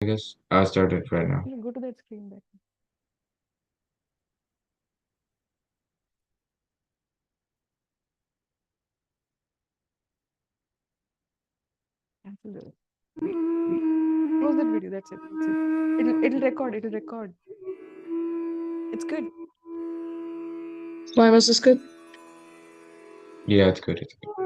I guess I'll start it right now. Yeah, go to that screen back. Cancel the video. Close that video. That's it. That's it. It'll record. It'll record. It's good. Why was this good? Yeah, it's good. It's good.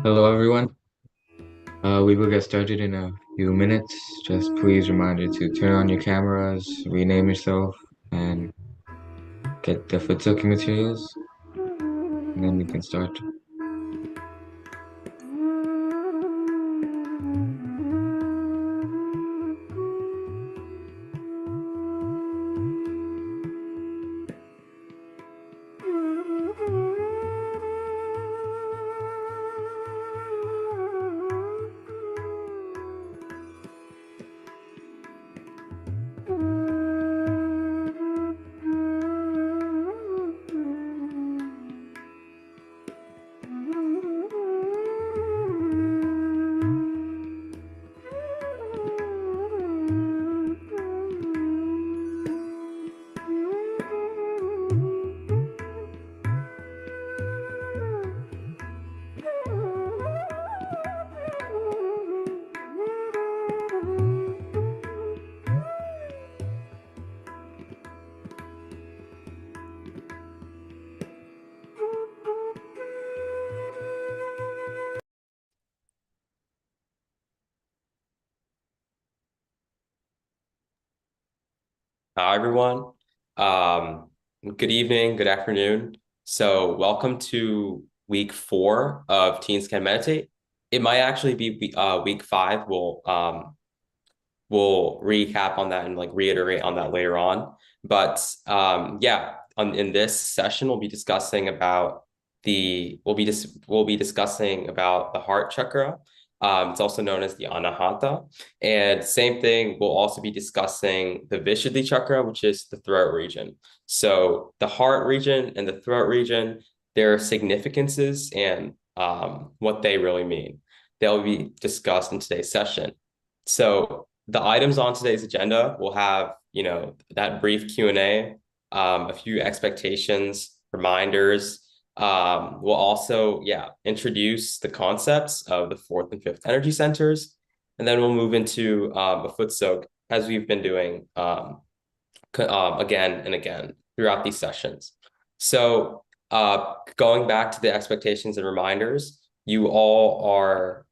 Hello, everyone. We will get started in a few minutes. Just please reminder to turn on your cameras, rename yourself, and get the foot soaking materials, and then we can start. Hi, everyone. Um, Good evening, good afternoon. So, welcome to week 4 of Teens Can Meditate. It might actually be week 5. We'll recap on that and like reiterate on that later on. But yeah, in this session, we'll be discussing about the heart chakra. It's also known as the anahata. And same thing, we'll also be discussing the Vishuddhi chakra, which is the throat region. So the heart region and the throat region, their significances and what they really mean. They'll be discussed in today's session. So the items on today's agenda will have, that brief Q&A, a few expectations, reminders. We'll also, introduce the concepts of the fourth and fifth energy centers, and then we'll move into a foot soak as we've been doing again and again throughout these sessions. So going back to the expectations and reminders, you all are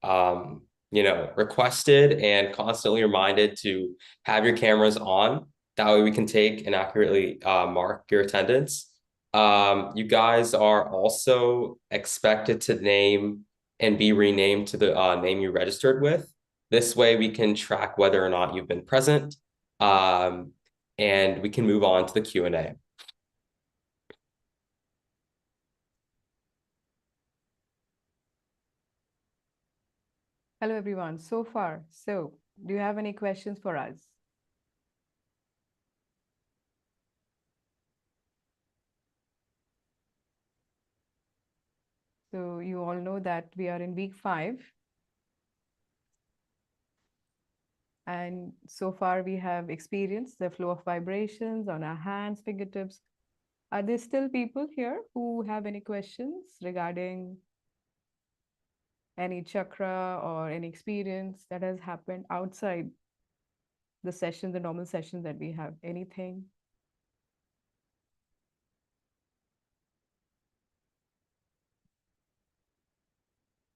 requested and constantly reminded to have your cameras on. That way we can take and accurately mark your attendance. You guys are also expected to name and be renamed to the name you registered with. This way we can track whether or not you've been present. and we can move on to the Q&A. Hello, everyone. So far, do you have any questions for us? So you all know that we are in week 5. And so far we have experienced the flow of vibrations on our hands, fingertips. Are there still people here who have any questions regarding any chakra or any experience that has happened outside the session, the normal session that we have? Anything?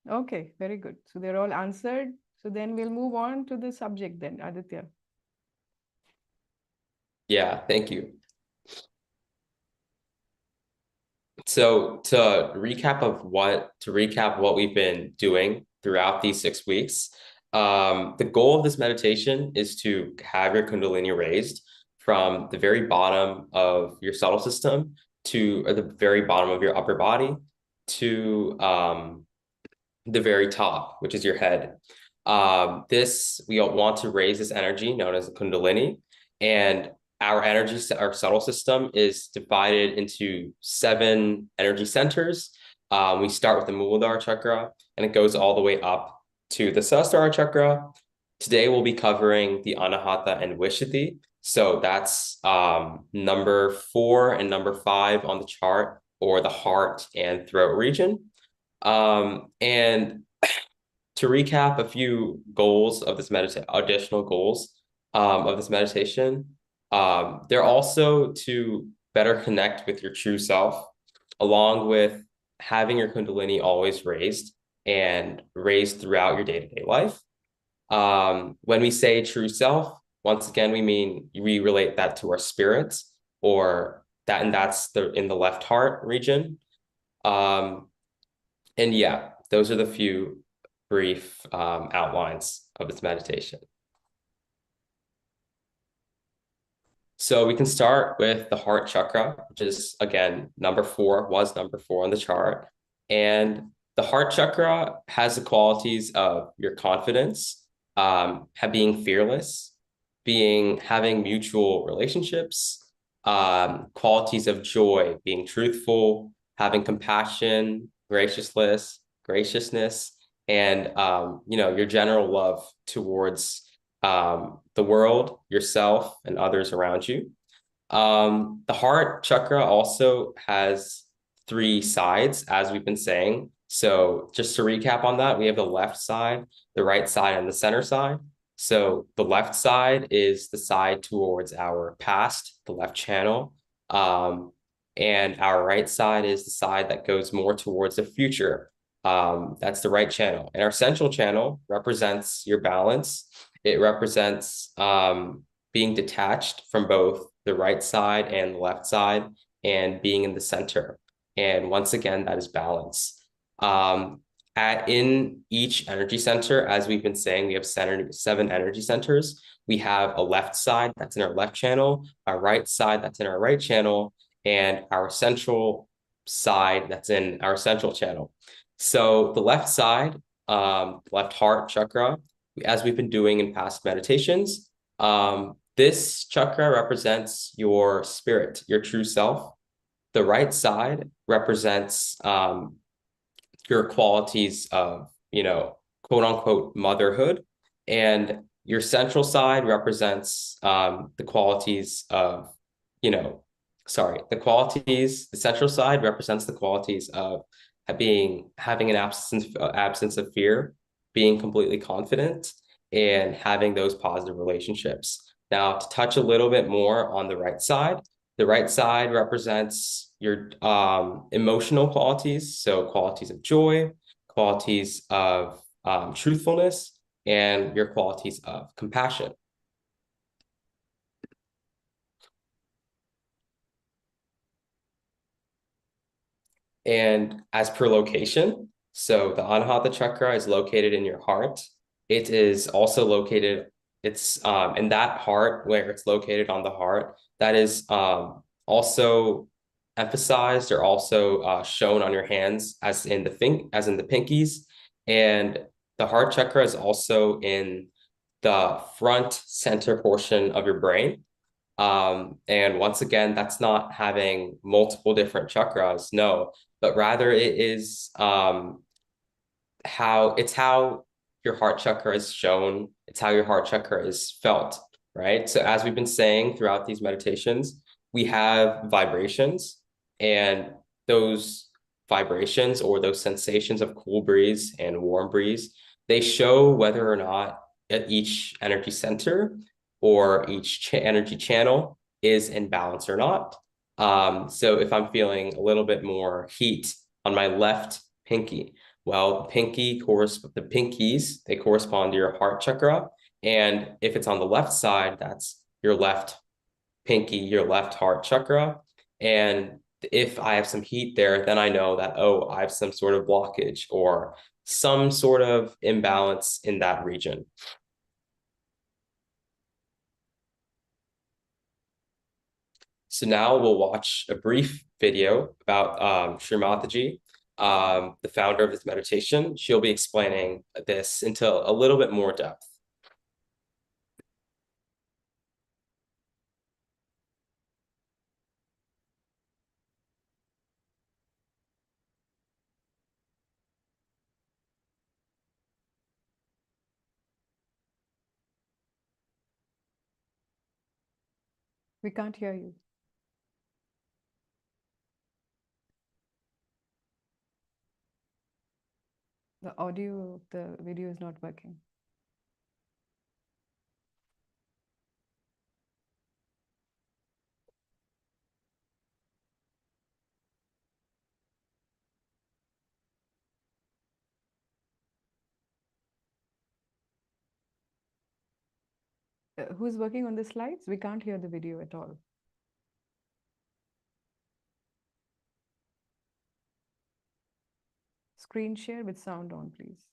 Okay, very good. So they're all answered. So then we'll move on to the subject then, Aditya. Yeah, thank you. So to recap what we've been doing throughout these 6 weeks, the goal of this meditation is to have your Kundalini raised from the very bottom of your subtle system to the very bottom of your upper body to the very top, which is your head. We want to raise this energy known as the Kundalini, and our subtle system is divided into 7 energy centers. We start with the Muladhara chakra, and it goes all the way up to the Sahasrara chakra. Today we'll be covering the Anahata and Vishuddhi. So that's number 4 and number 5 on the chart, or the heart and throat region. And to recap a few goals of this additional goals of this meditation, they're also to better connect with your true self, along with having your Kundalini always raised and raised throughout your day-to-day life. When we say true self, once again, we relate that to our spirits, and that's in the left heart region. And yeah, those are the few brief outlines of this meditation. So we can start with the heart chakra, which is, again, number 4 on the chart. And the heart chakra has the qualities of your confidence, being fearless, having mutual relationships, qualities of joy, being truthful, having compassion, graciousness, and your general love towards the world, yourself, and others around you. The heart chakra also has 3 sides, as we've been saying. So just to recap on that, we have the left side, the right side, and the center side. So the left side is the side towards our past, the left channel. And our right side is the side that goes more towards the future. That's the right channel. And our central channel represents your balance. It represents being detached from both the right side and the left side, and being in the center. And once again, that is balance. In each energy center, as we've been saying, we have 7 energy centers. We have a left side that's in our left channel, a right side that's in our right channel, and our central side that's in our central channel. So the left side, left heart chakra, as we've been doing in past meditations, this chakra represents your spirit, your true self. The right side represents your qualities of, quote unquote, motherhood. And your central side represents the qualities of, the central side represents the qualities of having an absence of fear, being completely confident, and having those positive relationships. Now, to touch a little bit more on the right side represents your emotional qualities, so qualities of joy, qualities of truthfulness, and your qualities of compassion. And as per location, so the Anahata chakra is located in your heart. It is also located it's in that heart where it's located on the heart, that is also emphasized or also shown on your hands as in the pinkies. And the heart chakra is also in the front center portion of your brain. And once again, that's not having multiple different chakras, no, but rather it is how your heart chakra is shown, it's how your heart chakra is felt, right? So as we've been saying throughout these meditations, we have vibrations, and those vibrations or those sensations of cool breeze and warm breeze, they show whether or not at each energy center or each energy channel is in balance or not. So if I'm feeling a little bit more heat on my left pinky, well, the pinkies, they correspond to your heart chakra. And if it's on the left side, that's your left pinky, your left heart chakra. And if I have some heat there, then I know that, oh, I have some sort of blockage or some sort of imbalance in that region. So now we'll watch a brief video about Sri Mataji, the founder of this meditation. She'll be explaining this into a little bit more depth. We can't hear you. The audio, the video is not working. Who's working on the slides? We can't hear the video at all. Screen share with sound on, please.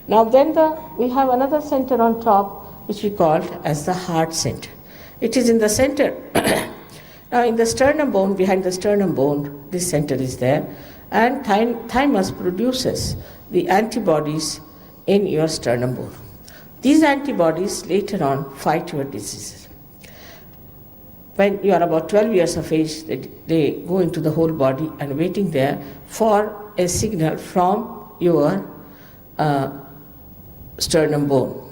Now then we have another center on top which we call as the heart center. It is in the center. Now in the sternum bone, behind the sternum bone, this center is there, and thymus produces the antibodies in your sternum bone. These antibodies later on fight your diseases. When you are about 12 years of age, they go into the whole body and waiting there for a signal from your sternum bone.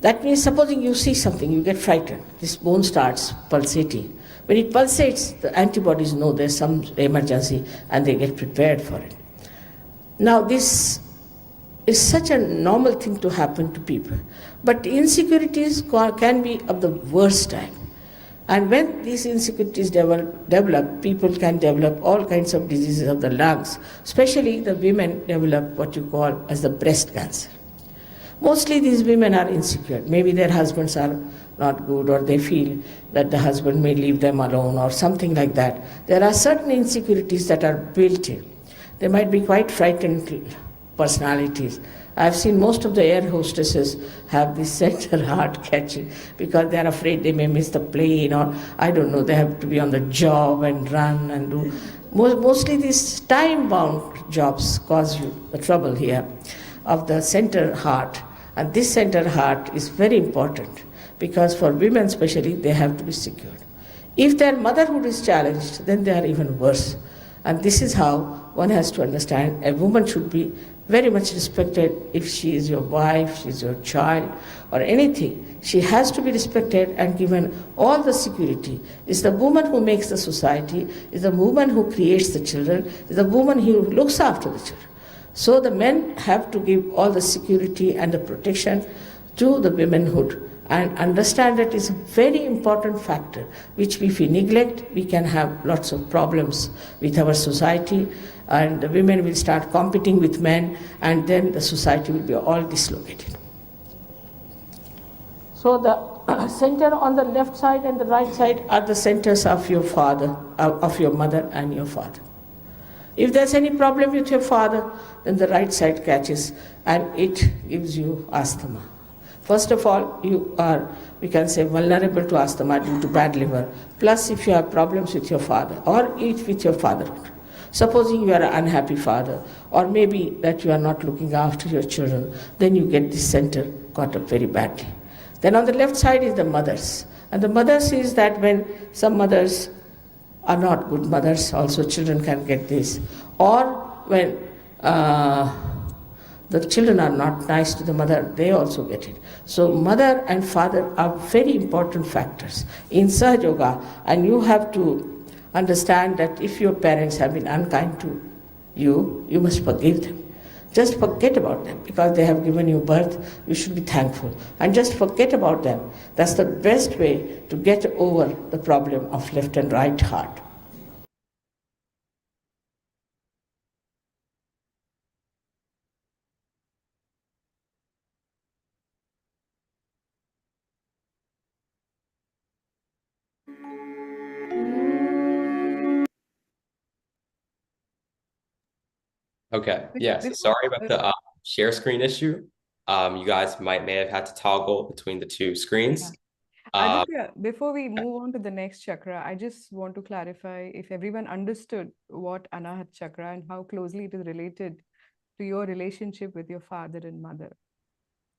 That means supposing you see something, you get frightened, this bone starts pulsating. When it pulsates, the antibodies know there's some emergency and they get prepared for it. Now this is such a normal thing to happen to people, but insecurities can be of the worst type. And when these insecurities develop, people can develop all kinds of diseases of the lungs, especially the women develop what you call as the breast cancer. Mostly these women are insecure. Maybe their husbands are not good, or they feel that the husband may leave them alone or something like that. There are certain insecurities that are built in. They might be quite frightened personalities. I've seen most of the air hostesses have this center heart catching because they're afraid they may miss the plane, or I don't know, they have to be on the job and run and do. Mostly these time-bound jobs cause you the trouble here of the center heart. And this center heart is very important because for women especially, they have to be secured. If their motherhood is challenged, then they are even worse. And this is how one has to understand a woman should be very much respected. If she is your wife, she is your child, or anything, she has to be respected and given all the security. It's the woman who makes the society, it's the woman who creates the children, it's the woman who looks after the children. So the men have to give all the security and the protection to the womanhood and understand that it's a very important factor, which if we neglect, we can have lots of problems with our society, and the women will start competing with men, and then the society will be all dislocated. So the center on the left side and the right side are the centers of your father, of your mother and your father. If there's any problem with your father, then the right side catches and it gives you asthma. First of all, you are, we can say, vulnerable to asthma due to bad liver. Plus, if you have problems with your father or eat with your father, supposing you are an unhappy father, or maybe that you are not looking after your children, then you get this center caught up very badly. Then on the left side is the mothers. And the mothers is that when some mothers are not good mothers, also children can get this. Or when the children are not nice to the mother, they also get it. So mother and father are very important factors in Sahaja Yoga, and you have to understand that if your parents have been unkind to you, you must forgive them. Just forget about them because they have given you birth. You should be thankful and just forget about them. That's the best way to get over the problem of left and right heart. Okay, yeah, so sorry about the share screen issue. You guys may have had to toggle between the two screens. Aditya, before we move on to the next chakra, I just want to clarify if everyone understood what Anahat chakra and how closely it is related to your relationship with your father and mother.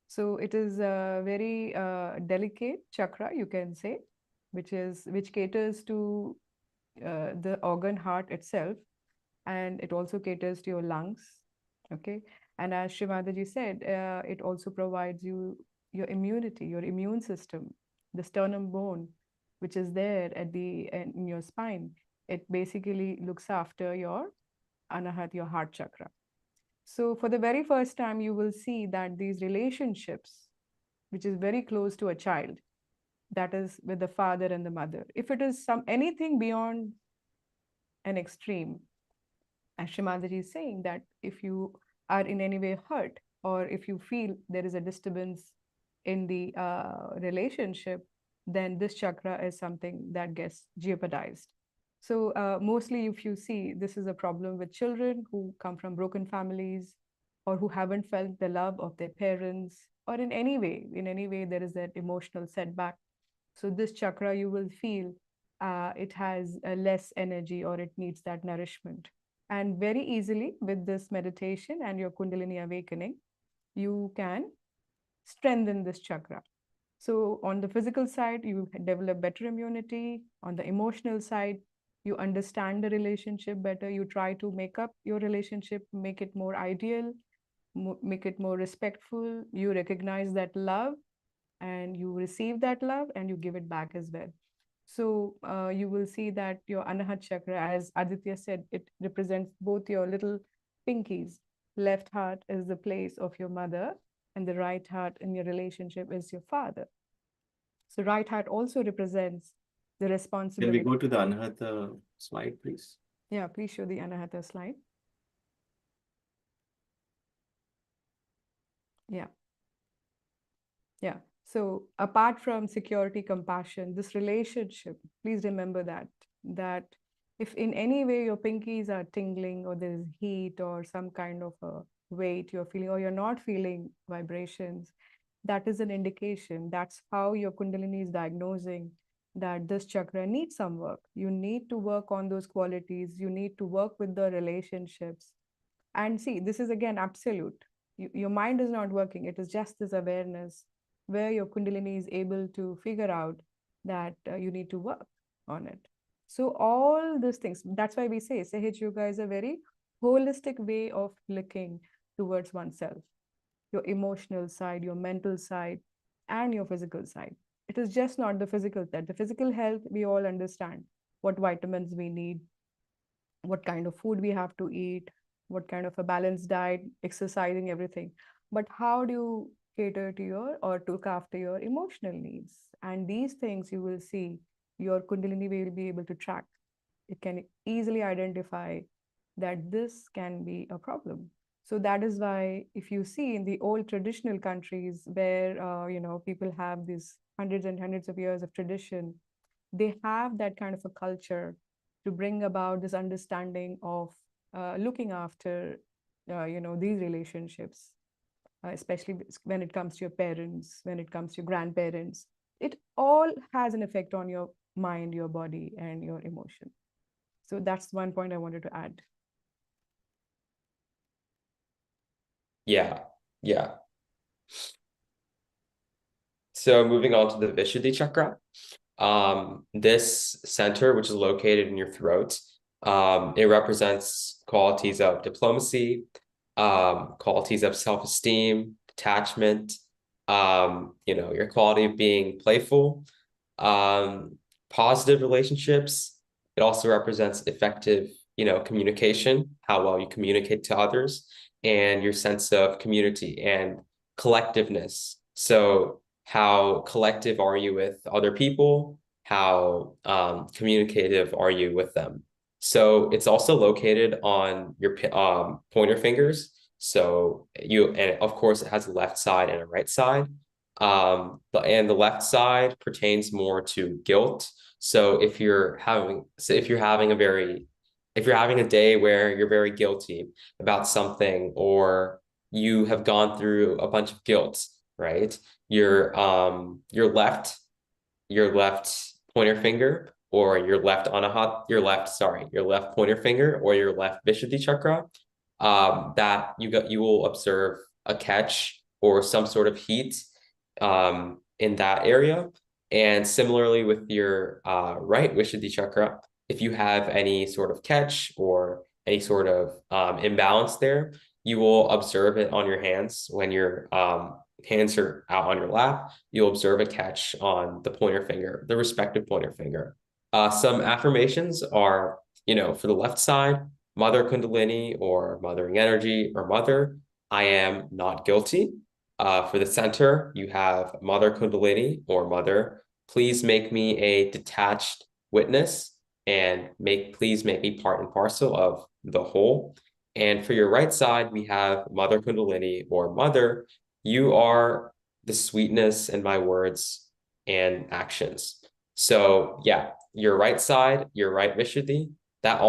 So it is a very delicate chakra, you can say, which caters to the organ heart itself, and it also caters to your lungs. Okay, and as Shrimadaji said, it also provides you your immunity, your immune system, the sternum bone, which is there at the in your spine. It basically looks after your anahat, your heart chakra. So for the very first time, you will see that these relationships, which is very close to a child, that is with the father and the mother, if it is anything beyond an extreme, as Shrimadaji is saying, that if you are in any way hurt or if you feel there is a disturbance in the relationship, then this chakra is something that gets jeopardized. So mostly if you see, this is a problem with children who come from broken families or who haven't felt the love of their parents, or in any way there is that emotional setback. So this chakra, you will feel it has less energy or it needs that nourishment. And very easily with this meditation and your Kundalini awakening, you can strengthen this chakra. So on the physical side, you develop better immunity. On the emotional side, you understand the relationship better. You try to make up your relationship, make it more ideal, make it more respectful. You recognize that love and you receive that love and you give it back as well. So you will see that your Anahat chakra, as Aditya said, it represents both your little pinkies. Left heart is the place of your mother, and the right heart in your relationship is your father. So right heart also represents the responsibility. Can we go to the Anahata slide, please? Yeah, please show the Anahata slide. Yeah. Yeah. So apart from security, compassion, this relationship, please remember that if in any way your pinkies are tingling or there is heat or some kind of a weight you're feeling or you're not feeling vibrations, that is an indication. That's how your Kundalini is diagnosing that this chakra needs some work. You need to work on those qualities. You need to work with the relationships. And see, this is again absolute. Your mind is not working. It is just this awareness where your Kundalini is able to figure out that you need to work on it. So all these things, that's why we say Sahaja Yoga is a very holistic way of looking towards oneself, your emotional side, your mental side, and your physical side. It is just not the physical side. The physical health, we all understand what vitamins we need, what kind of food we have to eat, what kind of a balanced diet, exercising, everything. But how do you cater to your or look after your emotional needs? And these things you will see your Kundalini will be able to track. It can easily identify that this can be a problem. So that is why, if you see in the old traditional countries where people have these hundreds and hundreds of years of tradition, they have that kind of a culture to bring about this understanding of looking after these relationships, especially when it comes to your parents, when it comes to your grandparents. It all has an effect on your mind, your body, and your emotion. So that's one point I wanted to add. Yeah, yeah. So moving on to the Vishuddhi chakra. This center, which is located in your throat, it represents qualities of diplomacy, qualities of self-esteem, detachment, your quality of being playful, positive relationships. It also represents effective, communication, how well you communicate to others, and your sense of community and collectiveness. So how collective are you with other people? How communicative are you with them? So it's also located on your pointer fingers. So and of course it has a left side and a right side. And the left side pertains more to guilt. So if you're having a day where you're very guilty about something, or you have gone through a bunch of guilt, right? Your left pointer finger, or your left pointer finger, or your left Vishuddhi chakra, that you will observe a catch or some sort of heat in that area. And similarly with your right Vishuddhi chakra, if you have any sort of catch or any sort of imbalance there, you will observe it on your hands. When your hands are out on your lap, you'll observe a catch on the pointer finger, the respective pointer finger. Some affirmations are, for the left side, Mother Kundalini, or mothering energy, or mother, I am not guilty. For the center, you have Mother Kundalini, or mother, please make me a detached witness, and please make me part and parcel of the whole. And for your right side, we have Mother Kundalini, or mother, you are the sweetness in my words and actions. So yeah, your right side, your right Vishuddhi, that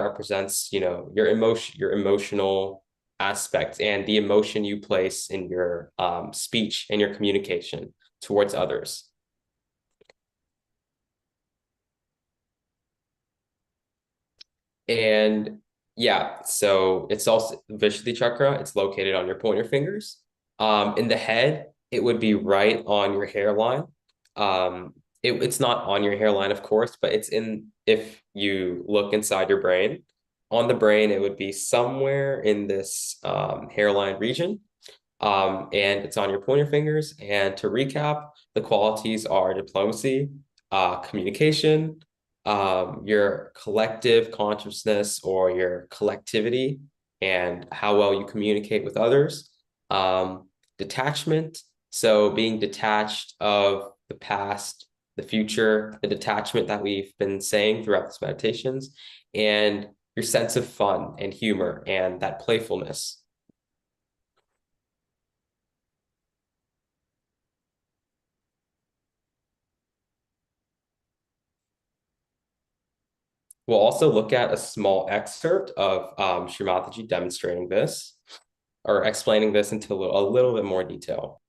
represents, your emotional aspect, and the emotion you place in your speech and your communication towards others. And yeah, so it's also Vishuddhi chakra. It's located on your pointer fingers. In the head, it would be right on your hairline. It's not on your hairline, of course, but if you look inside your brain, on the brain, it would be somewhere in this hairline region. And it's on your pointer fingers. And to recap, the qualities are diplomacy, communication, your collective consciousness, or your collectivity, and how well you communicate with others. Detachment, so being detached of the past, the future, the detachment that we've been saying throughout these meditations, and your sense of fun and humor and that playfulness. We'll also look at a small excerpt of Srimataji demonstrating this, or explaining this into a little bit more detail.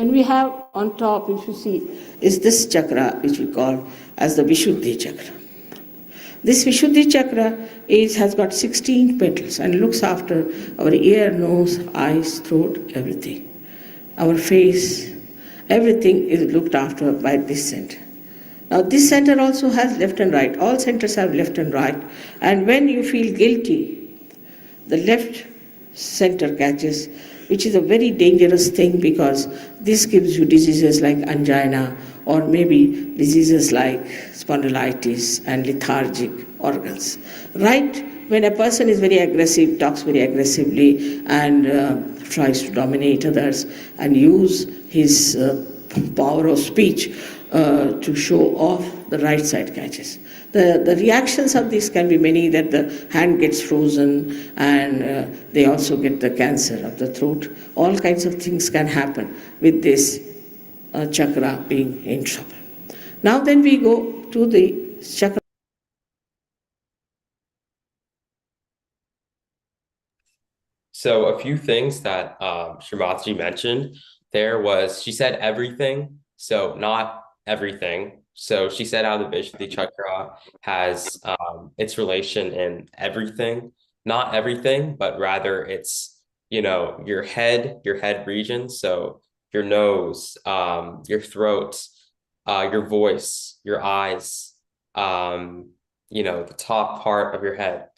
And we have on top, if you see, is this chakra, which we call as the Vishuddhi chakra. This Vishuddhi chakra has got 16 petals and looks after our ear, nose, eyes, throat, everything. Our face, everything is looked after by this center. Now this center also has left and right. All centers have left and right. And when you feel guilty, the left center catches, which is a very dangerous thing, because this gives you diseases like angina, or maybe diseases like spondylitis and lethargic organs. Right when a person is very aggressive, talks very aggressively, and tries to dominate others and use his power of speech to show off, the right side catches. The reactions of this can be many, that the hand gets frozen, and they also get the cancer of the throat. All kinds of things can happen with this chakra being in trouble. Now then we go to the chakra. So a few things that Shrimatji mentioned there was, she said everything, so not everything. So she said how the Vishuddhi chakra has its relation in everything, not everything, but rather it's, your head region. So your nose, your throat, your voice, your eyes, the top part of your head,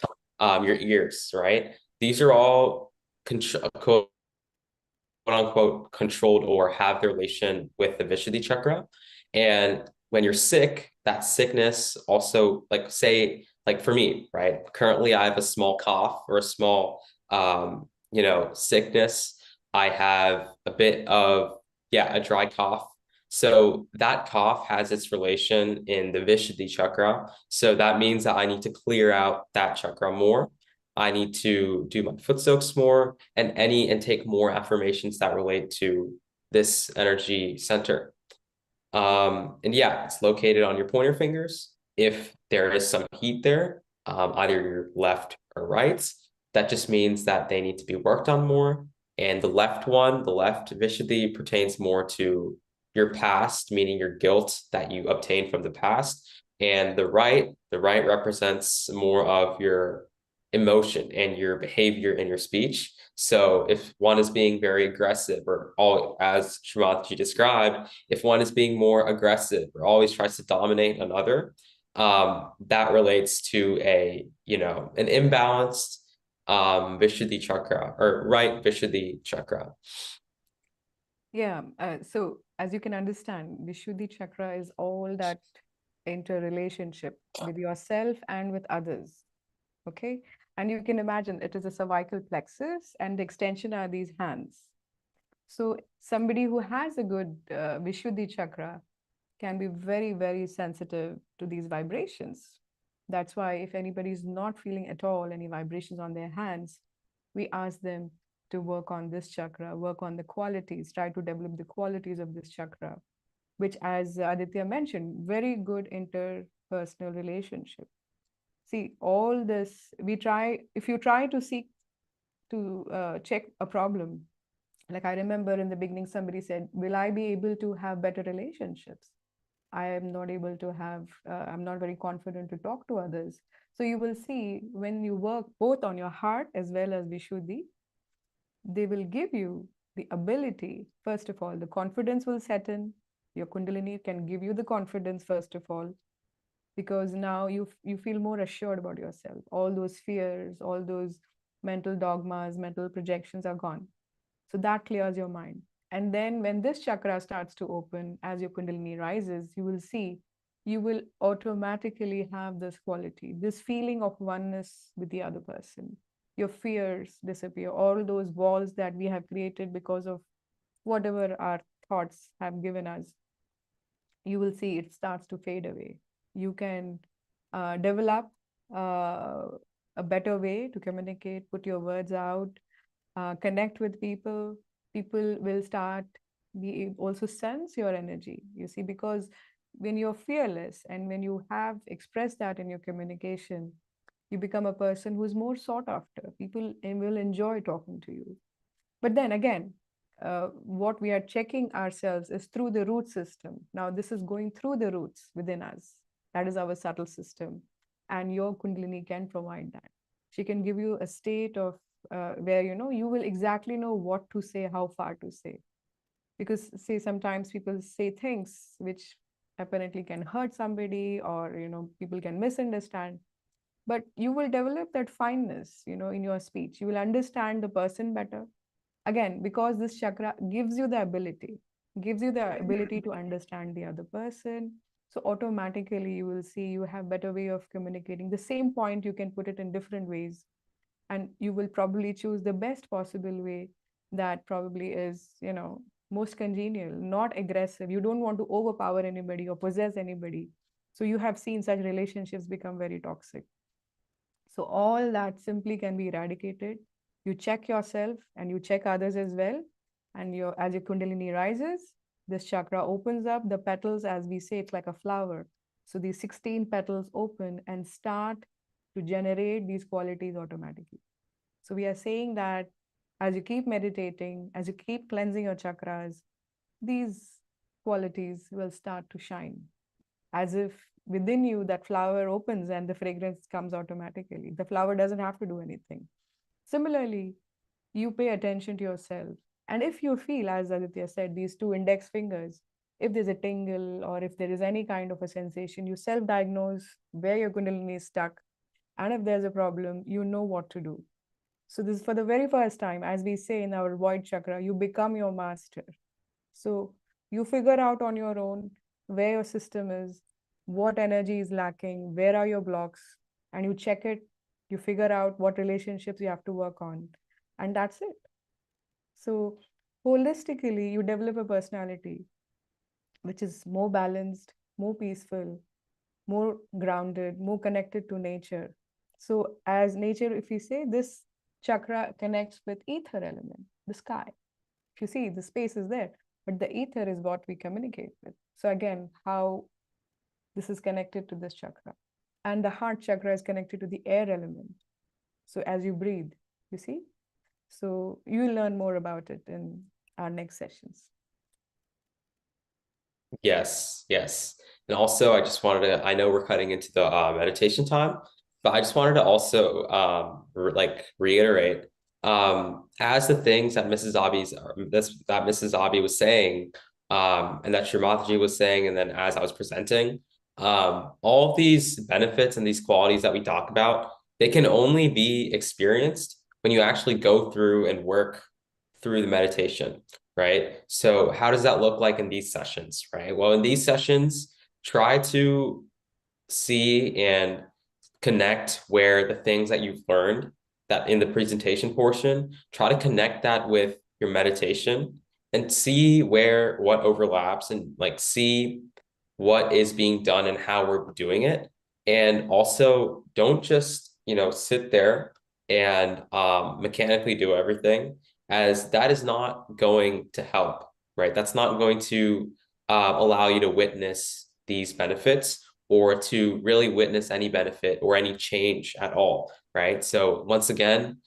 your ears, right? These are all quote unquote controlled or have their relation with the Vishuddhi chakra. And when you're sick, that sickness also, like, say, like for me, right? Currently, I have a small cough or a small, sickness. I have a bit of, a dry cough. So that cough has its relation in the Vishuddhi chakra. So that means that I need to clear out that chakra more. I need to do my foot soaks more and take more affirmations that relate to this energy center. And it's located on your pointer fingers. If there is some heat there, either your left or right, that just means that they need to be worked on more. And the left Vishuddhi, pertains more to your past, meaning your guilt that you obtained from the past. And the right represents more of your emotion and your behavior and your speech. So if one is being very aggressive, or all, as Shrimatji described, if one is being more aggressive or always tries to dominate another, that relates to an imbalanced Vishuddhi chakra, or right Vishuddhi chakra. Yeah. So as you can understand, Vishuddhi chakra is all that interrelationship with yourself and with others. Okay. And you can imagine it is a cervical plexus, and the extension are these hands. So somebody who has a good Vishuddhi chakra can be very, very sensitive to these vibrations. That's why if anybody is not feeling at all any vibrations on their hands, we ask them to work on this chakra, work on the qualities, try to develop the qualities of this chakra, which, as Aditya mentioned, very good interpersonal relationship. See, all this, if you try to seek to check a problem, like I remember in the beginning, somebody said, will I be able to have better relationships? I am not able to have, I'm not very confident to talk to others. So you will see when you work both on your heart as well as Vishuddhi, they will give you the ability, first of all, the confidence will set in. Your Kundalini can give you the confidence, first of all, because now you feel more assured about yourself. All those fears, all those mental dogmas, mental projections are gone. So that clears your mind. And then when this chakra starts to open, as your Kundalini rises, you will see, you will automatically have this quality, this feeling of oneness with the other person. Your fears disappear. All those walls that we have created because of whatever our thoughts have given us, you will see it starts to fade away. You can develop uh, a better way to communicate, put your words out, connect with people. People will start be also sense your energy, you see, because when you're fearless and when you have expressed that in your communication, you become a person who's more sought after. People will enjoy talking to you. But then again, what we are checking ourselves is through the root system. Now, this is going through the roots within us. That is our subtle system. And your Kundalini can provide that. She can give you a state of where, you will exactly know what to say, how far to say. Because, say, sometimes people say things which apparently can hurt somebody, or, people can misunderstand. But you will develop that fineness, in your speech. You will understand the person better, again, because this chakra gives you the ability to understand the other person. So automatically you will see you have better way of communicating the same point. You can put it in different ways, and you will probably choose the best possible way that probably is most congenial, not aggressive. You don't want to overpower anybody or possess anybody. So you have seen such relationships become very toxic. So all that simply can be eradicated. You check yourself and you check others as well. And as your Kundalini rises, this chakra opens up. The petals, as we say, it's like a flower. So these 16 petals open and start to generate these qualities automatically. So we are saying that as you keep meditating, as you keep cleansing your chakras, these qualities will start to shine as if within you that flower opens and the fragrance comes automatically. The flower doesn't have to do anything. Similarly, you pay attention to yourself. And if you feel, as Aditya said, these two index fingers, if there's a tingle or if there is any kind of a sensation, you self-diagnose where your Kundalini is stuck. And if there's a problem, you know what to do. So this is for the very first time, as we say in our void chakra, you become your master. So you figure out on your own where your system is, what energy is lacking, where are your blocks, and you check it. You figure out what relationships you have to work on, and that's it. So holistically, you develop a personality which is more balanced, more peaceful, more grounded, more connected to nature. So as nature, if you say, this chakra connects with ether element, the sky. If you see, the space is there, but the ether is what we communicate with. So again, how this is connected to this chakra. And the heart chakra is connected to the air element. So as you breathe, you see? So you'll learn more about it in our next sessions. Yes, yes. And also, I just wanted to, I know we're cutting into the meditation time, but I just wanted to also reiterate as the things that Mrs. Abi was saying, and that Srimataji was saying, and then as I was presenting, all of these benefits and these qualities that we talk about, they can only be experienced when you actually go through and work through the meditation. Right? So how does that look like in these sessions, right? Well, in these sessions, try to see and connect where the things that you've learned that in the presentation portion, try to connect that with your meditation and see what overlaps and like see what is being done and how we're doing it. And also don't just, sit there and mechanically do everything, as that is not going to help, right? That's not going to allow you to witness these benefits or to really witness any benefit or any change at all, right? So once again,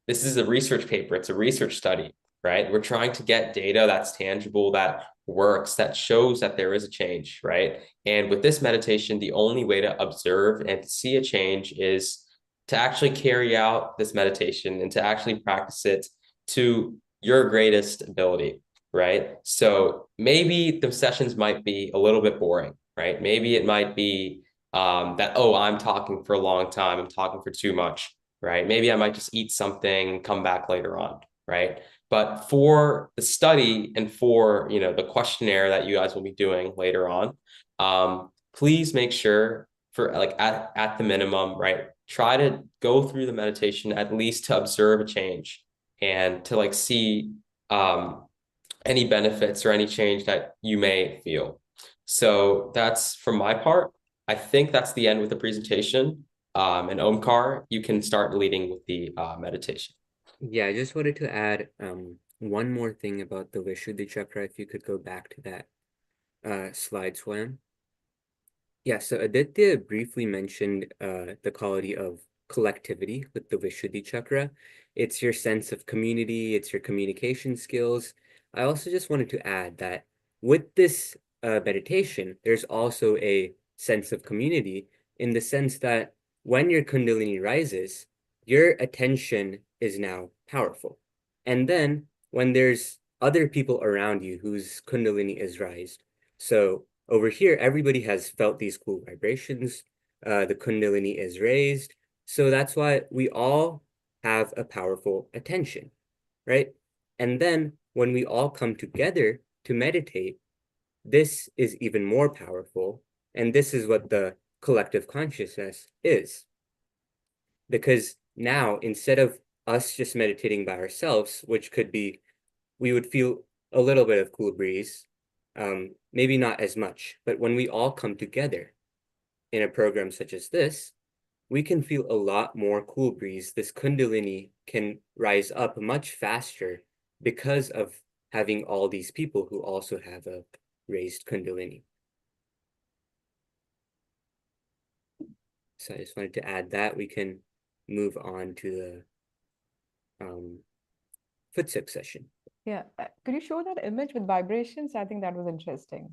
this is a research paper. It's a research study, right? We're trying to get data that's tangible, that works, that shows that there is a change, right? And with this meditation, the only way to observe and to see a change is to actually carry out this meditation and to actually practice it to your greatest ability, right? So maybe the sessions might be a little bit boring, right? Maybe it might be that, oh, I'm talking for a long time, I'm talking for too much, right? Maybe I might just eat something, come back later on, right? But for the study and for, the questionnaire that you guys will be doing later on, please make sure for at the minimum, right? Try to go through the meditation at least to observe a change and to see any benefits or any change that you may feel. So that's from my part. I think that's the end with the presentation. And Omkar, you can start leading with the meditation. Yeah, I just wanted to add one more thing about the Vishuddhi chakra, if you could go back to that slide, Swam. Yeah, so Aditya briefly mentioned the quality of collectivity with the Vishuddhi chakra. It's your sense of community, it's your communication skills. I also just wanted to add that with this meditation, there's also a sense of community in the sense that when your Kundalini rises, your attention is now powerful. And then when there's other people around you whose Kundalini is raised, so over here, everybody has felt these cool vibrations. The Kundalini is raised. So that's why we all have a powerful attention, right? And then when we all come together to meditate, this is even more powerful. And this is what the collective consciousness is. Because now, instead of us just meditating by ourselves, which could be, we would feel a little bit of cool breeze, maybe not as much, but when we all come together in a program such as this, we can feel a lot more cool breeze. This Kundalini can rise up much faster because of having all these people who also have a raised Kundalini. So I just wanted to add that. We can move on to the foot session. Yeah. Could you show that image with vibrations? I think that was interesting.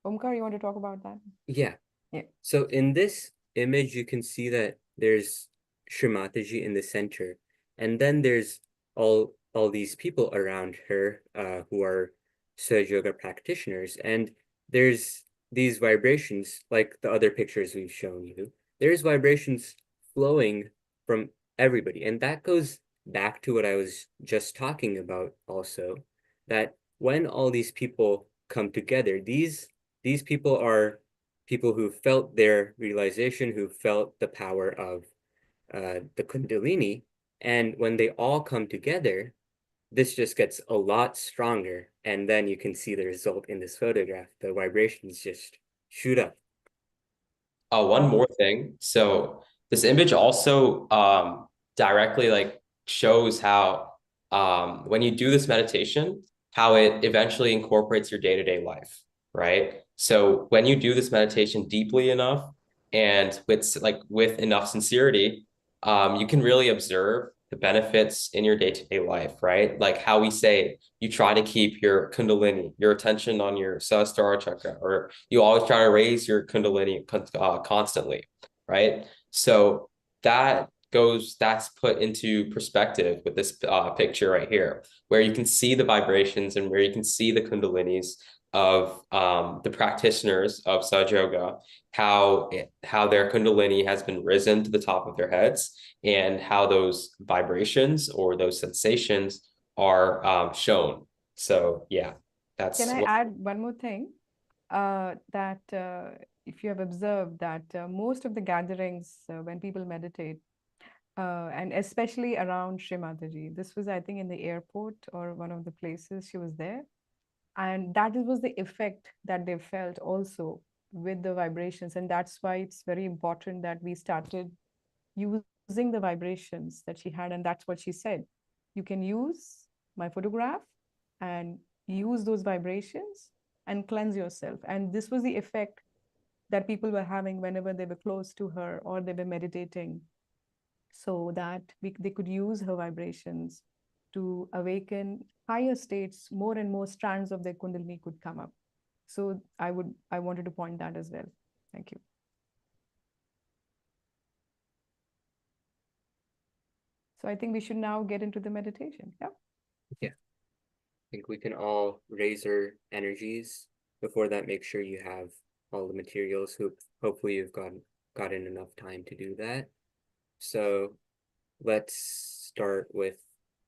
Omkar, you want to talk about that? Yeah. Yeah. So in this image, you can see that there's Srimataji in the center, and then there's all these people around her who are Sahaja Yoga practitioners, and there's these vibrations like the other pictures we've shown you. There's vibrations flowing from everybody, and that goes back to what I was just talking about also, that when all these people come together, these people are people who felt their realization, who felt the power of the Kundalini. And when they all come together, this just gets a lot stronger. And then you can see the result in this photograph. The vibrations just shoot up. One more thing. So this image also directly like shows how when you do this meditation, how it eventually incorporates your day-to-day life, right? So when you do this meditation deeply enough and with enough sincerity, you can really observe the benefits in your day-to-day life, right? Like how we say you try to keep your Kundalini, your attention on your Sahasrara chakra, or you always try to raise your Kundalini constantly, right? So that's put into perspective with this picture right here, where you can see the vibrations and where you can see the Kundalinis of the practitioners of Sahaja Yoga, how their Kundalini has been risen to the top of their heads, and how those vibrations or those sensations are shown. So yeah, that's Can I what. add one more thing? That if you have observed that most of the gatherings when people meditate, and especially around Sri Mataji, this was, I think, in the airport or one of the places she was there. And that was the effect that they felt also with the vibrations. And that's why it's very important that we started using the vibrations that she had. And that's what she said. You can use my photograph and use those vibrations and cleanse yourself. And this was the effect that people were having whenever they were close to her or they were meditating, so that they could use her vibrations to awaken higher states. More and more strands of their kundalini could come up. So I wanted to point that as well. Thank you. So I think we should now get into the meditation. Yeah. Yeah. I think we can all raise our energies. Before that, make sure you have all the materials. Hopefully you've gotten enough time to do that. So let's start with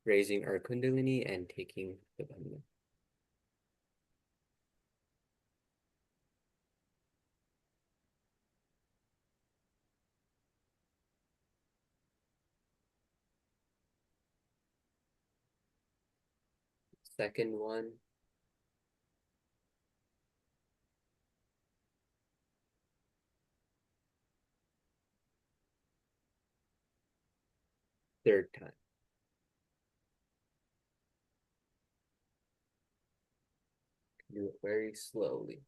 raising our Kundalini and taking the bandhan. Second one. Third time. Do it very slowly.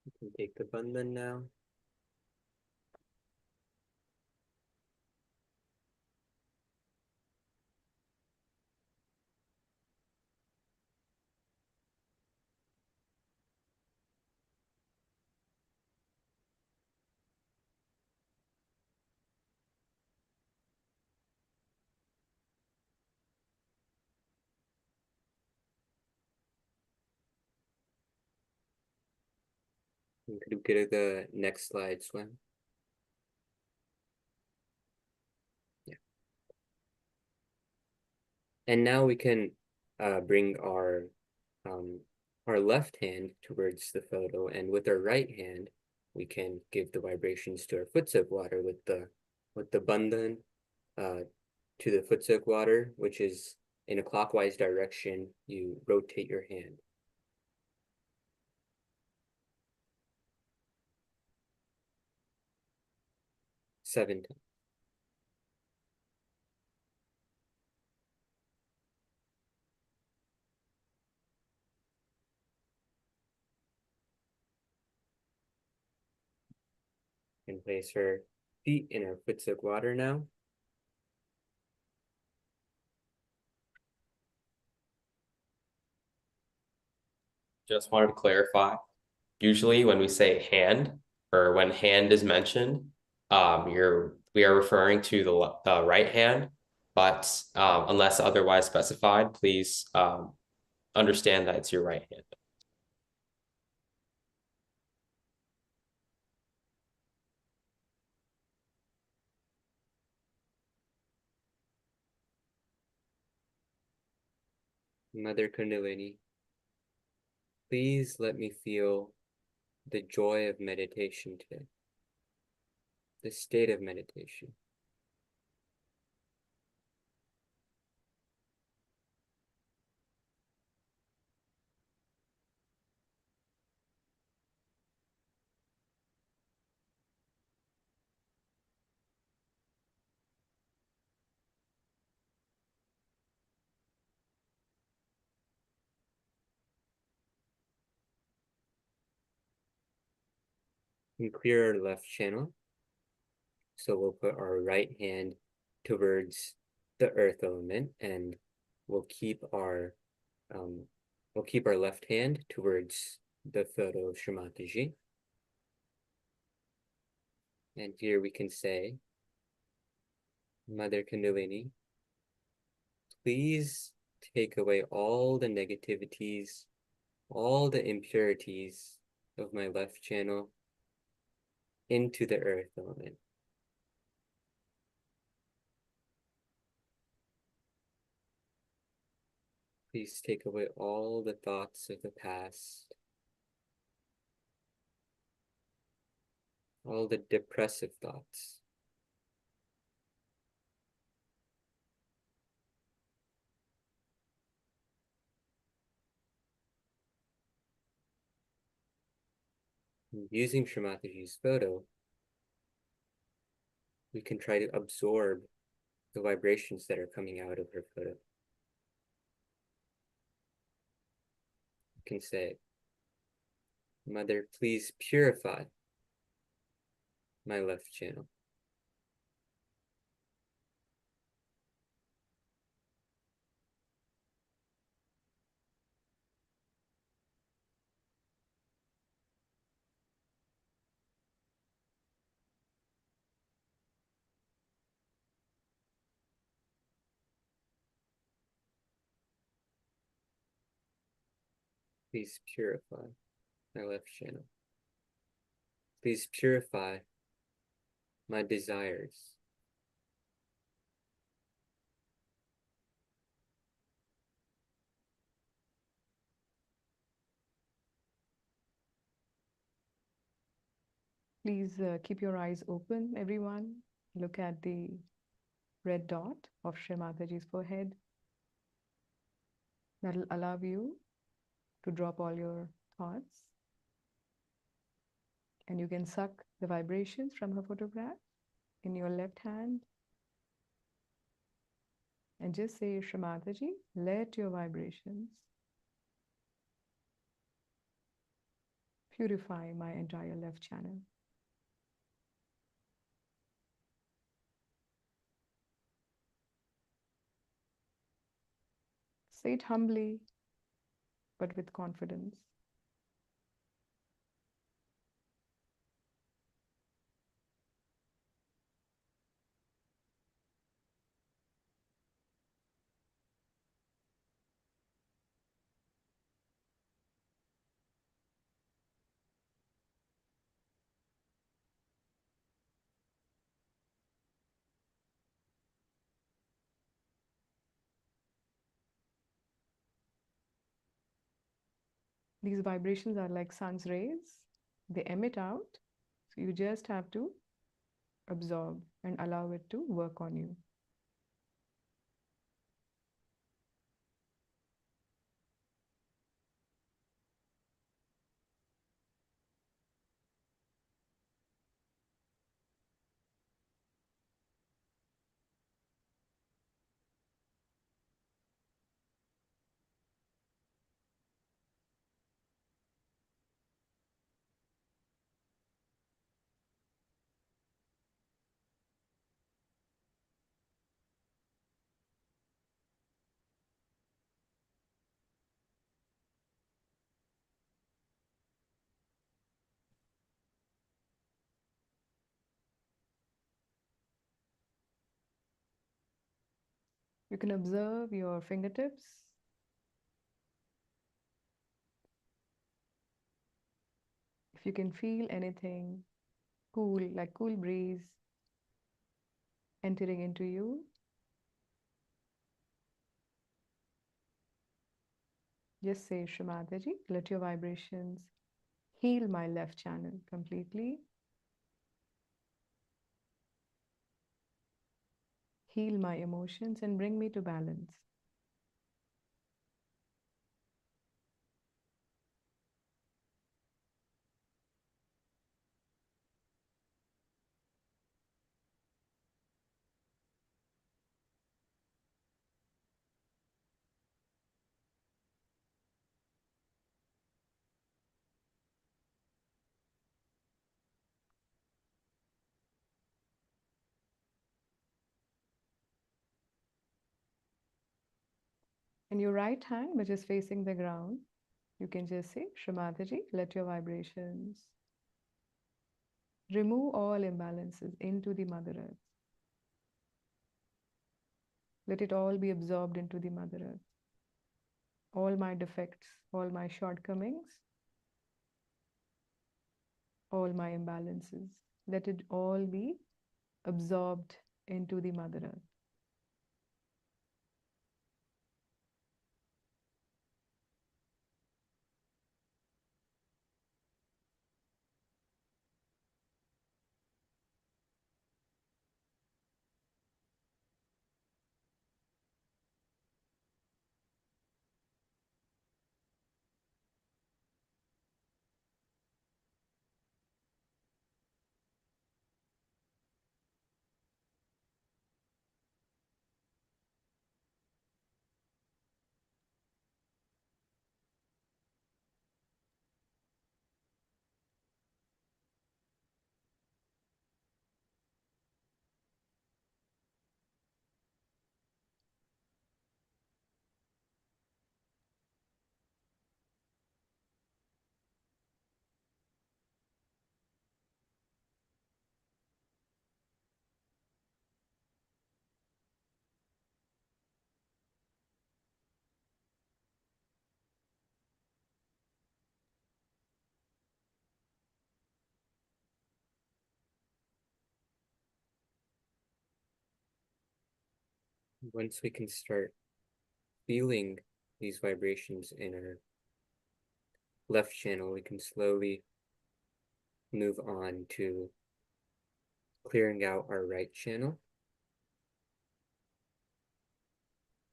You can take the bandhan now. You could go to the next slide, Swam. Yeah. And now we can bring our our left hand towards the photo, and with our right hand, we can give the vibrations to our foot soak water with the bandhan to the foot soak water, which is in a clockwise direction. You rotate your hand. Seven times. And place our feet in our foot soak water now. Just wanted to clarify. Usually when we say hand or when hand is mentioned, we are referring to the right hand, but unless otherwise specified, please understand that it's your right hand. Mother Kundalini, please let me feel the joy of meditation today, the state of meditation. And clear our left channel. So we'll put our right hand towards the earth element, and we'll keep our left hand towards the photo of Shrimataji. And here we can say, Mother Kundalini, please take away all the negativities, all the impurities of my left channel into the earth element. Please take away all the thoughts of the past, all the depressive thoughts. Using Shrimataji's photo, we can try to absorb the vibrations that are coming out of her photo. You can say, Mother, please purify my left channel. Please purify my left channel. Please purify my desires. Please keep your eyes open, everyone. Look at the red dot of Shri Mataji's forehead. That'll allow you to drop all your thoughts. And you can suck the vibrations from her photograph in your left hand. And just say, Shri Mataji, let your vibrations purify my entire left channel. Say it humbly, but with confidence. These vibrations are like sun's rays, they emit out. So you just have to absorb and allow it to work on you. You can observe your fingertips. If you can feel anything cool, like cool breeze entering into you, just say Shrimataji, let your vibrations heal my left channel completely, heal my emotions, and bring me to balance. And your right hand, which is facing the ground, you can just say, Shrimataji, let your vibrations remove all imbalances into the Mother Earth. Let it all be absorbed into the Mother Earth. All my defects, all my shortcomings, all my imbalances, let it all be absorbed into the Mother Earth. Once we can start feeling these vibrations in our left channel, we can slowly move on to clearing out our right channel.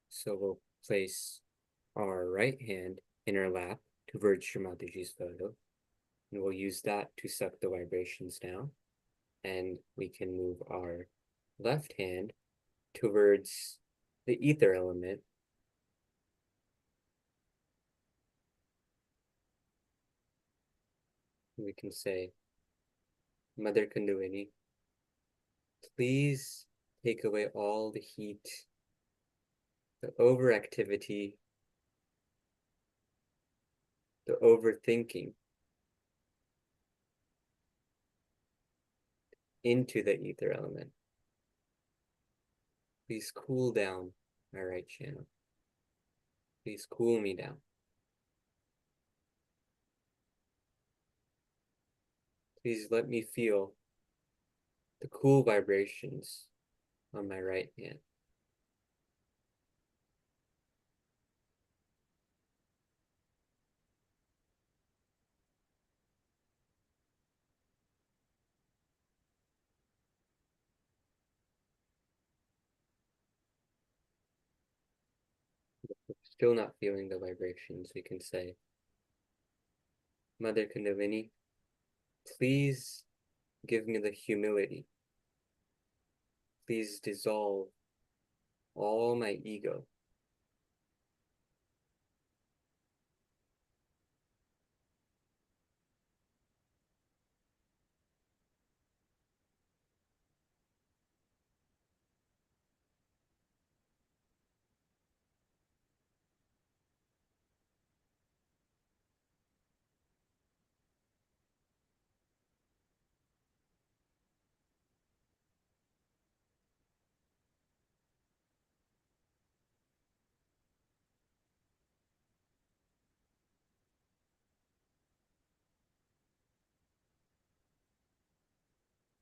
So we'll place our right hand in our lap towards Shrimataji's photo, and we'll use that to suck the vibrations down. And we can move our left hand towards the ether element. We can say, Mother Kundalini, please take away all the heat, the overactivity, the overthinking into the ether element. Please cool down my right channel. Please cool me down. Please let me feel the cool vibrations on my right hand. still not feeling the vibrations, we can say, Mother Kundalini, please give me the humility. Please dissolve all my ego.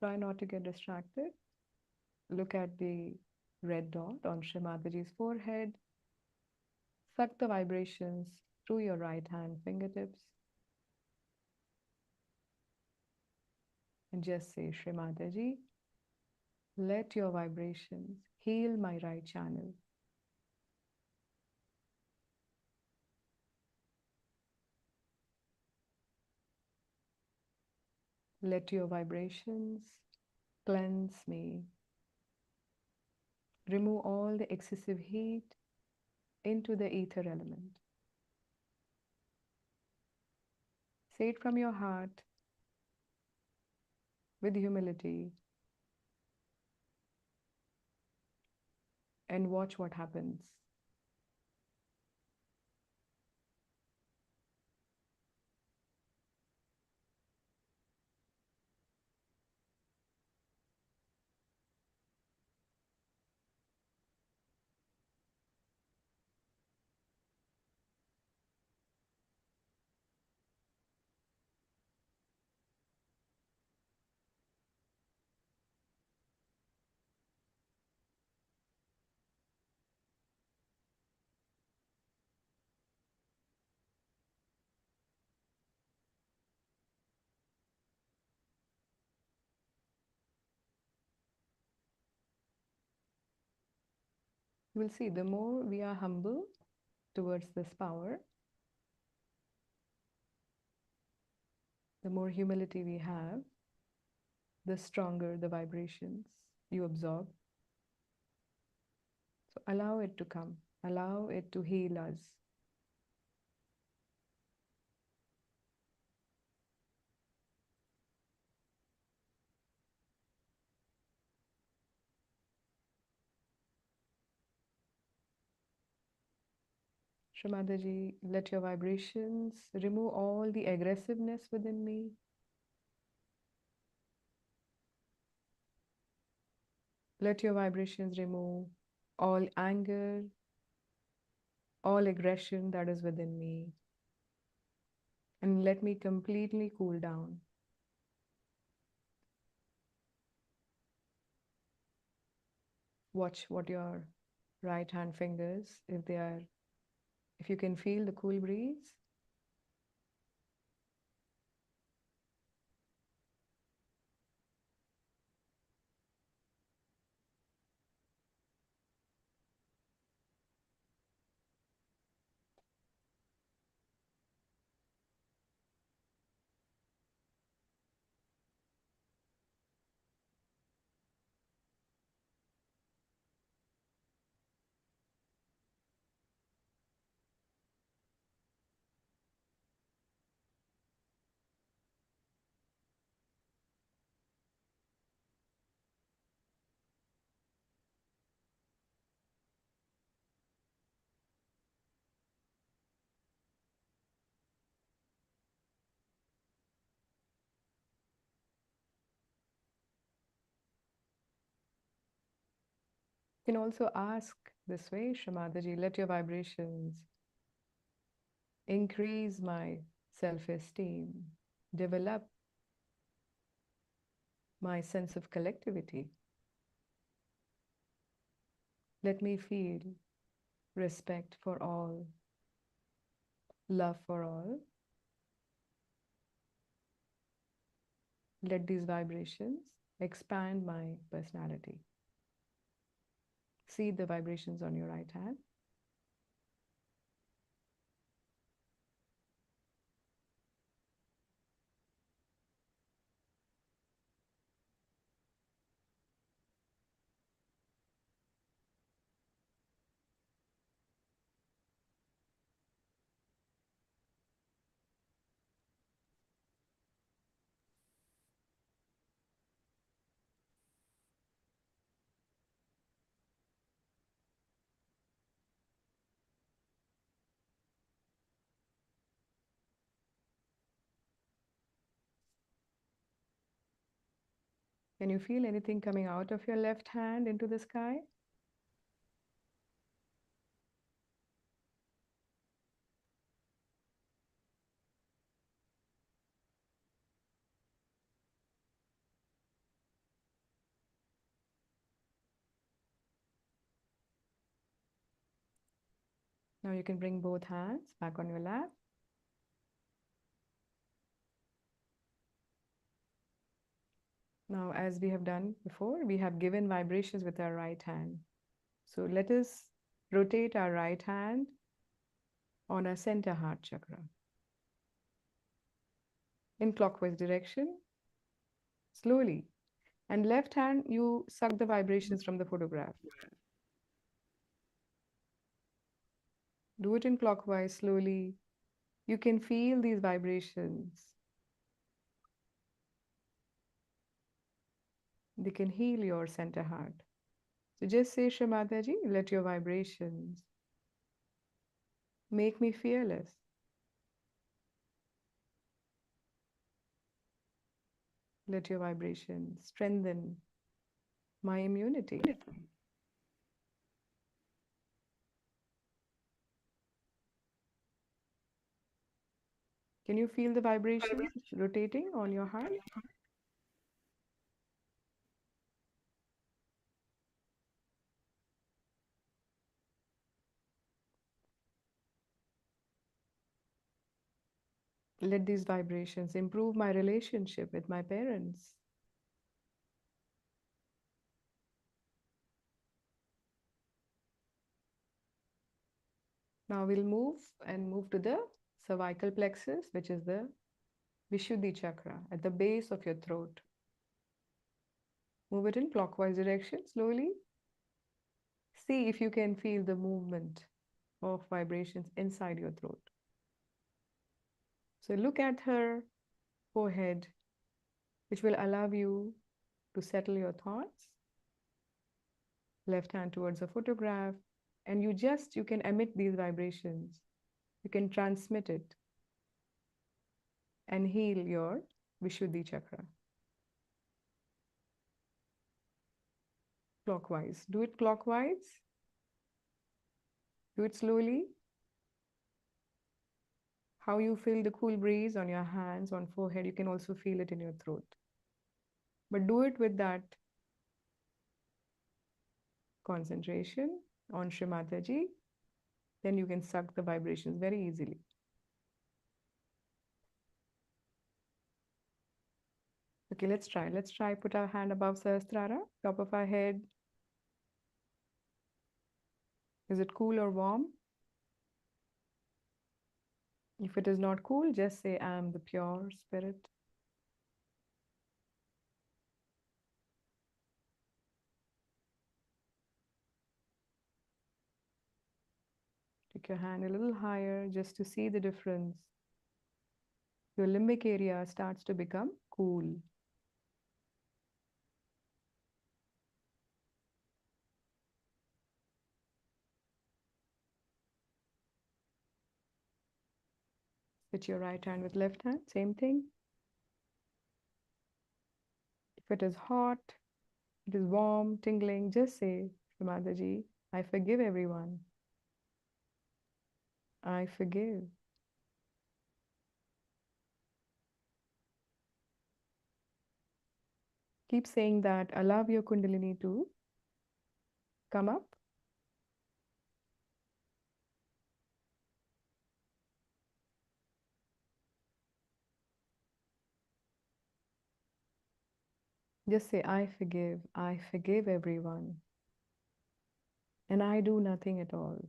Try not to get distracted. Look at the red dot on Shri Mataji's forehead. Suck the vibrations through your right hand fingertips. And just say, Shri Mataji, let your vibrations heal my right channel. Let your vibrations cleanse me. Remove all the excessive heat into the ether element. Say it from your heart with humility and watch what happens. You will see the more we are humble towards this power, the more humility we have, the stronger the vibrations you absorb. So allow it to come, allow it to heal us. Shri Mataji, let your vibrations remove all the aggressiveness within me. Let your vibrations remove all anger, all aggression that is within me. And let me completely cool down. Watch what your right hand fingers, if you can feel the cool breeze, you can also ask this way, Shri Mataji, let your vibrations increase my self-esteem, develop my sense of collectivity. Let me feel respect for all, love for all. Let these vibrations expand my personality. See the vibrations on your right hand. Can you feel anything coming out of your left hand into the sky? Now you can bring both hands back on your lap. Now, as we have done before, we have given vibrations with our right hand. So let us rotate our right hand on our center heart chakra in clockwise direction, slowly. And left hand, you suck the vibrations from the photograph. Do it in clockwise, slowly. You can feel these vibrations. They can heal your center heart. So just say, Shamataji, let your vibrations make me fearless. Let your vibrations strengthen my immunity. Can you feel the vibrations rotating on your heart? Let these vibrations improve my relationship with my parents. Now we'll move to the cervical plexus, which is the Vishuddhi chakra at the base of your throat. Move it in clockwise direction slowly. See if you can feel the movement of vibrations inside your throat. So look at her forehead, which will allow you to settle your thoughts. Left hand towards a photograph, and you can emit these vibrations. You can transmit it and heal your Vishuddhi chakra. Clockwise. Do it clockwise. Do it slowly. How you feel the cool breeze on your hands, on forehead, you can also feel it in your throat. But do it with that concentration on Shrimataji. Then you can suck the vibrations very easily. Okay, let's try. Let's try put our hand above Sahasrara, top of our head. Is it cool or warm? If it is not cool, just say, I am the pure spirit. Take your hand a little higher just to see the difference. Your limbic area starts to become cool. Switch your right hand with left hand, same thing. If it is hot, it is warm, tingling, just say, Shrimataji, I forgive everyone. I forgive. Keep saying that. Allow your Kundalini to come up. Just say, I forgive everyone. And I do nothing at all.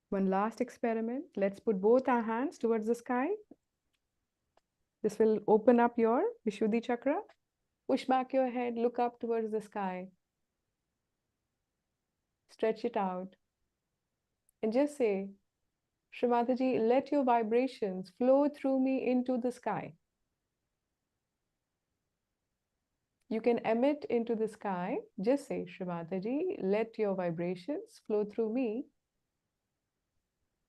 One last experiment. Let's put both our hands towards the sky. This will open up your Vishuddhi chakra. Push back your head, look up towards the sky. Stretch it out. And just say, Shrimataji, let your vibrations flow through me into the sky. You can emit into the sky. Just say, Shrimataji, let your vibrations flow through me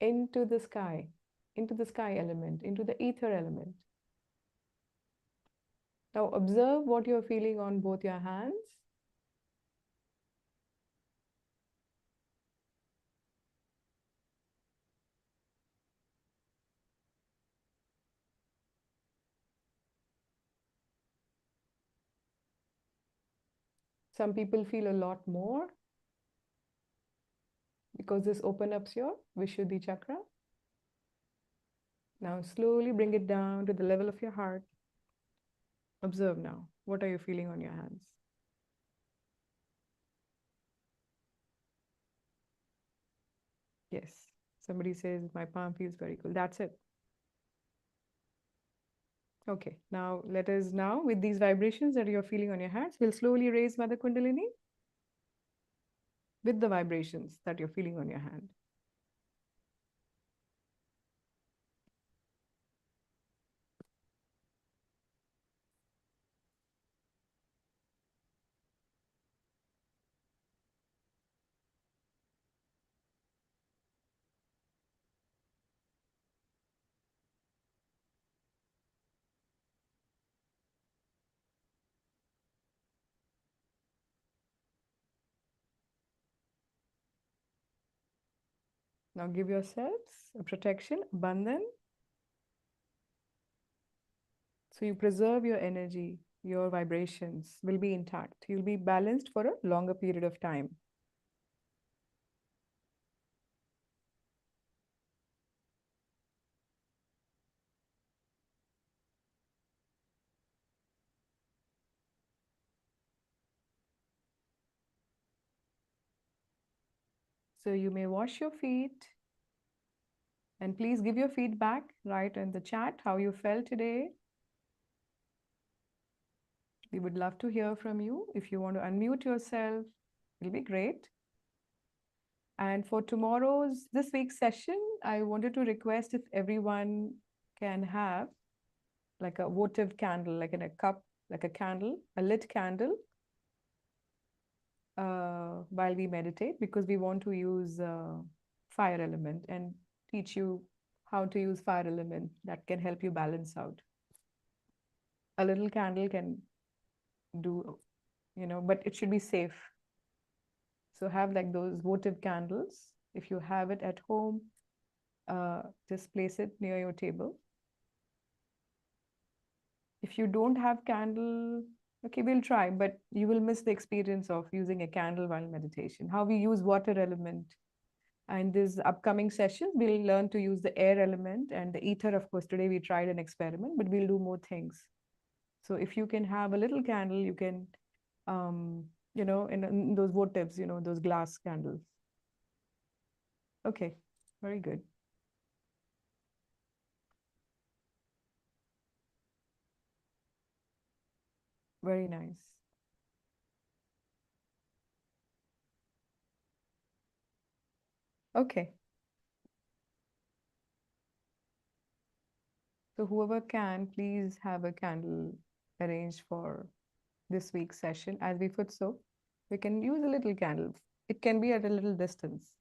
into the sky element, into the ether element. Now observe what you're feeling on both your hands. Some people feel a lot more because this opens up your Vishuddhi chakra. Now slowly bring it down to the level of your heart. Observe now. What are you feeling on your hands? Yes. Somebody says, my palm feels very cool. That's it. Okay. Now let us now, with these vibrations that you're feeling on your hands, we'll slowly raise Mother Kundalini with the vibrations that you're feeling on your hand. Now give yourselves a protection, bandhan. So you preserve your energy, your vibrations will be intact. You'll be balanced for a longer period of time. So you may wash your feet and please give your feedback right in the chat how you felt today. We would love to hear from you. If you want to unmute yourself, it'll be great. And for this week's session, I wanted to request if everyone can have like a votive candle, like in a cup, like a candle, a lit candle, while we meditate, because we want to use fire element and teach you how to use fire element that can help you balance out. A little candle can do, but it should be safe. So have like those votive candles. If you have it at home, just place it near your table. If you don't have candle, okay, we'll try, but you will miss the experience of using a candle while meditation. How we use water element. And this upcoming session, we'll learn to use the air element and the ether. Of course, today we tried an experiment, but we'll do more things. So if you can have a little candle, you can, in those votives, those glass candles. Okay, very good. Very nice. Okay. So whoever can, please have a candle arranged for this week's session. As we put so, we can use a little candle. It can be at a little distance.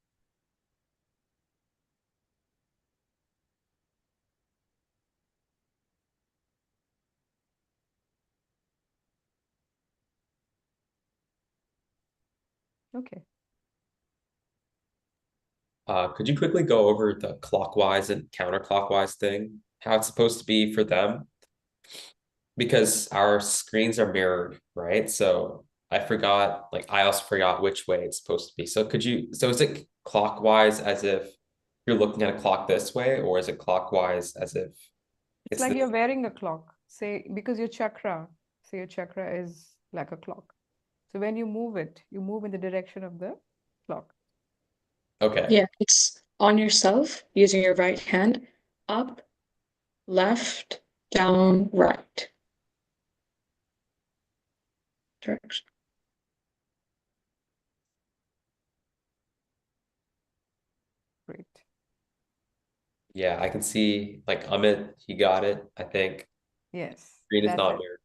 Okay. Could you quickly go over the clockwise and counterclockwise thing, how it's supposed to be for them? Because our screens are mirrored, right? So I also forgot which way it's supposed to be. So is it clockwise as if you're looking at a clock this way, or is it clockwise as if It's like you're wearing a clock, say, because your chakra is like a clock. So when you move it, you move in the direction of the clock. Okay. Yeah, it's on yourself using your right hand, up, left, down, right. Direction. Great. Yeah, I can see like Amit, he got it, I think. Yes, Screen is that's not it. mirrored.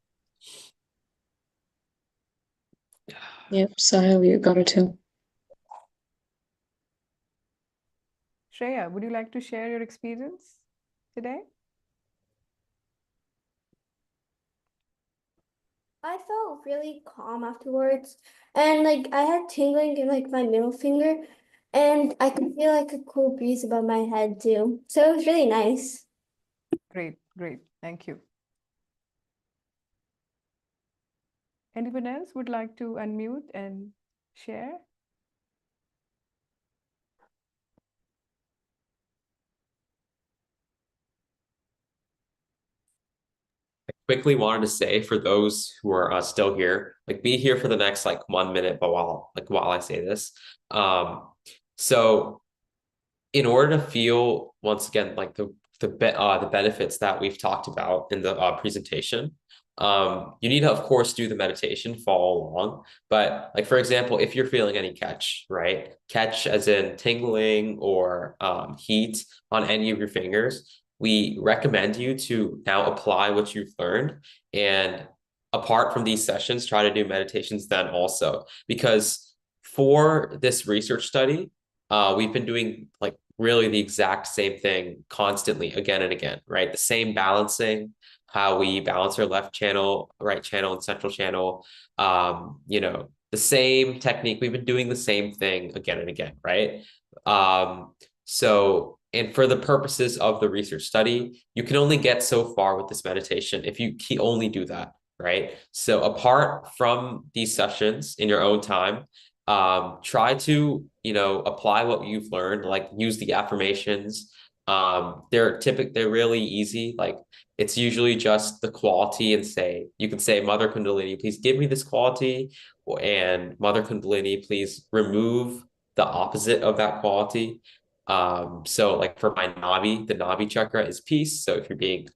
Yep, Sahil, you got it too. Shreya, would you like to share your experience today? I felt really calm afterwards, and like I had tingling in like my middle finger, and I could feel like a cool breeze above my head too. So it was really nice. Great, great. Thank you. Anyone else would like to unmute and share? Quickly wanted to say for those who are still here, like be here for the next like 1 minute, but while I say this, so in order to feel once again like the benefits that we've talked about in the presentation, you need to of course do the meditation, follow along. But like for example, if you're feeling any catch, right? Catch as in tingling or heat on any of your fingers, we recommend you to now apply what you've learned, and apart from these sessions, try to do meditations then also, because for this research study, we've been doing like really the exact same thing constantly again and again, right? The same balancing, how we balance our left channel, right channel, and central channel. The same technique. We've been doing the same thing again and again, right? And for the purposes of the research study, you can only get so far with this meditation if you only do that, right? So apart from these sessions in your own time, try to apply what you've learned, like use the affirmations. They're really easy. Like it's usually just the quality, and you can say, Mother Kundalini, please give me this quality, and Mother Kundalini, please remove the opposite of that quality. So like for my Navi, the Navi chakra is peace. So if you're being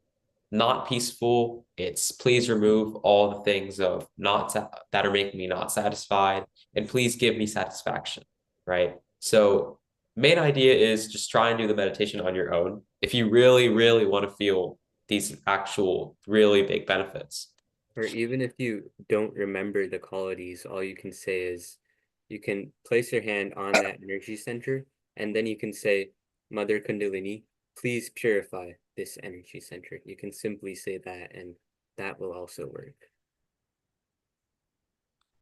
not peaceful, it's please remove all the things of that are making me not satisfied, and please give me satisfaction, right? So main idea is just try and do the meditation on your own if you really, really want to feel these actual really big benefits. Or even if you don't remember the qualities, all you can say is you can place your hand on that energy center, and then you can say, Mother Kundalini, please purify this energy center. You can simply say that, and that will also work.